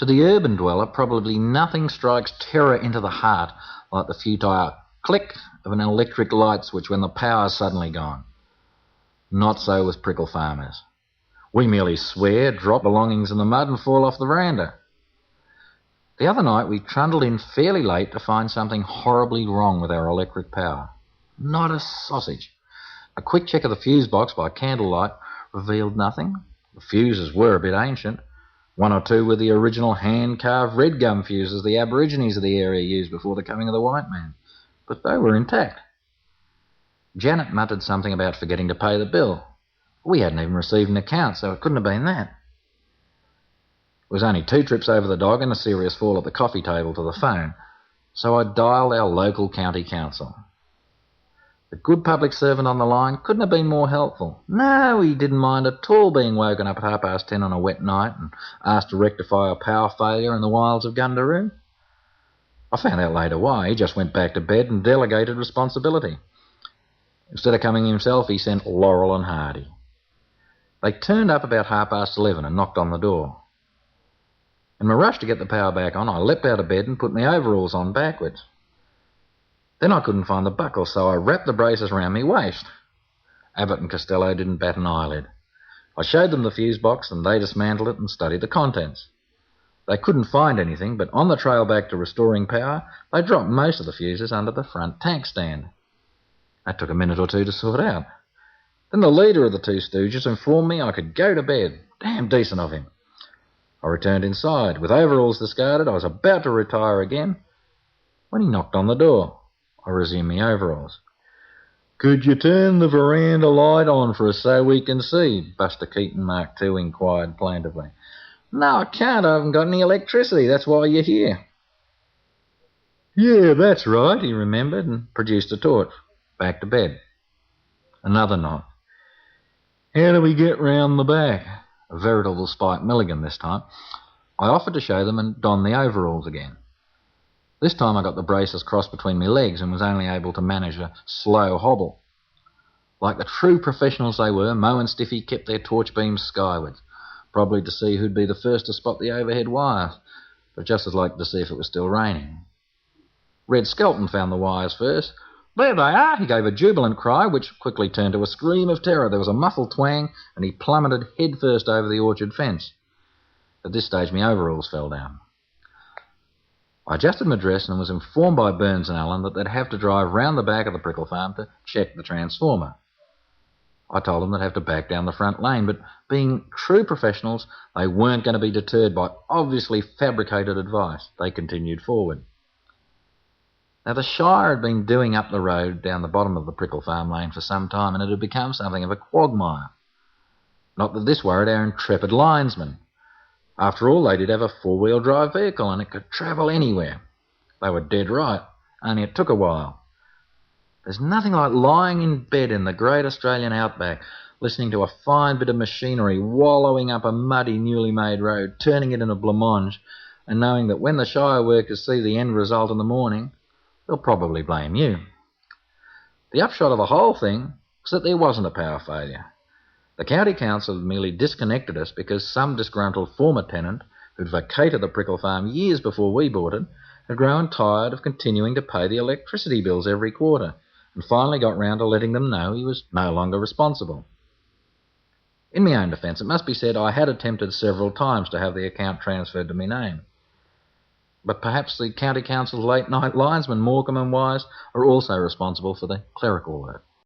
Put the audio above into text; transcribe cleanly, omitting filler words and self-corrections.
To the urban dweller, probably nothing strikes terror into the heart like the futile click of an electric light switch when the power's suddenly gone. Not so with Prickle farmers. We merely swear, drop belongings in the mud and fall off the veranda. The other night we trundled in fairly late to find something horribly wrong with our electric power. Not a sausage. A quick check of the fuse box by candlelight revealed nothing. The fuses were a bit ancient. One or two were the original hand-carved red gum fuses the Aborigines of the area used before the coming of the white man, but they were intact. Janet muttered something about forgetting to pay the bill. We hadn't even received an account, so it couldn't have been that. It was only 2 trips over the dog and a serious fall at the coffee table to the phone, so I dialed our local county council. The good public servant on the line couldn't have been more helpful. No, he didn't mind at all being woken up at 10:30 on a wet night and asked to rectify a power failure in the wilds of Gundaroo. I found out later why. He just went back to bed and delegated responsibility. Instead of coming himself, he sent Laurel and Hardy. They turned up about 11:30 and knocked on the door. In my rush to get the power back on, I leapt out of bed and put my overalls on backwards. Then I couldn't find the buckle, so I wrapped the braces around my waist. Abbott and Costello didn't bat an eyelid. I showed them the fuse box and they dismantled it and studied the contents. They couldn't find anything, but on the trail back to restoring power, they dropped most of the fuses under the front tank stand. That took a minute or two to sort out. Then the leader of the 2 stooges informed me I could go to bed. Damn decent of him. I returned inside. With overalls discarded, I was about to retire again when he knocked on the door. I resumed my overalls. "Could you turn the veranda light on for us so we can see?" Buster Keaton Mark II inquired plaintively. "No, I can't. I haven't got any electricity. That's why you're here." "Yeah, that's right," he remembered and produced a torch. Back to bed. Another knock. "How do we get round the back?" A veritable Spike Milligan this time. I offered to show them and don the overalls again. This time I got the braces crossed between my legs and was only able to manage a slow hobble. Like the true professionals they were, Mo and Stiffy kept their torch beams skywards, probably to see who'd be the first to spot the overhead wires, but just as likely to see if it was still raining. Red Skelton found the wires first. "There they are!" He gave a jubilant cry, which quickly turned to a scream of terror. There was a muffled twang, and he plummeted headfirst over the orchard fence. At this stage, my overalls fell down. I adjusted my dress and was informed by Burns and Allen that they'd have to drive round the back of the Prickle farm to check the transformer. I told them they'd have to back down the front lane, but being true professionals, they weren't going to be deterred by obviously fabricated advice. They continued forward. Now, the Shire had been doing up the road down the bottom of the Prickle farm lane for some time, and it had become something of a quagmire. Not that this worried our intrepid linesmen. After all, they did have a 4-wheel drive vehicle and it could travel anywhere. They were dead right, only it took a while. There's nothing like lying in bed in the great Australian outback, listening to a fine bit of machinery wallowing up a muddy, newly made road, turning it in a blancmange, and knowing that when the Shire workers see the end result in the morning, they'll probably blame you. The upshot of the whole thing was that there wasn't a power failure. The county council had merely disconnected us because some disgruntled former tenant who'd vacated the Prickle farm years before we bought it had grown tired of continuing to pay the electricity bills every quarter and finally got round to letting them know he was no longer responsible. In my own defence, it must be said I had attempted several times to have the account transferred to my name. But perhaps the county council's late-night linesmen, Morecambe and Wise, are also responsible for the clerical work.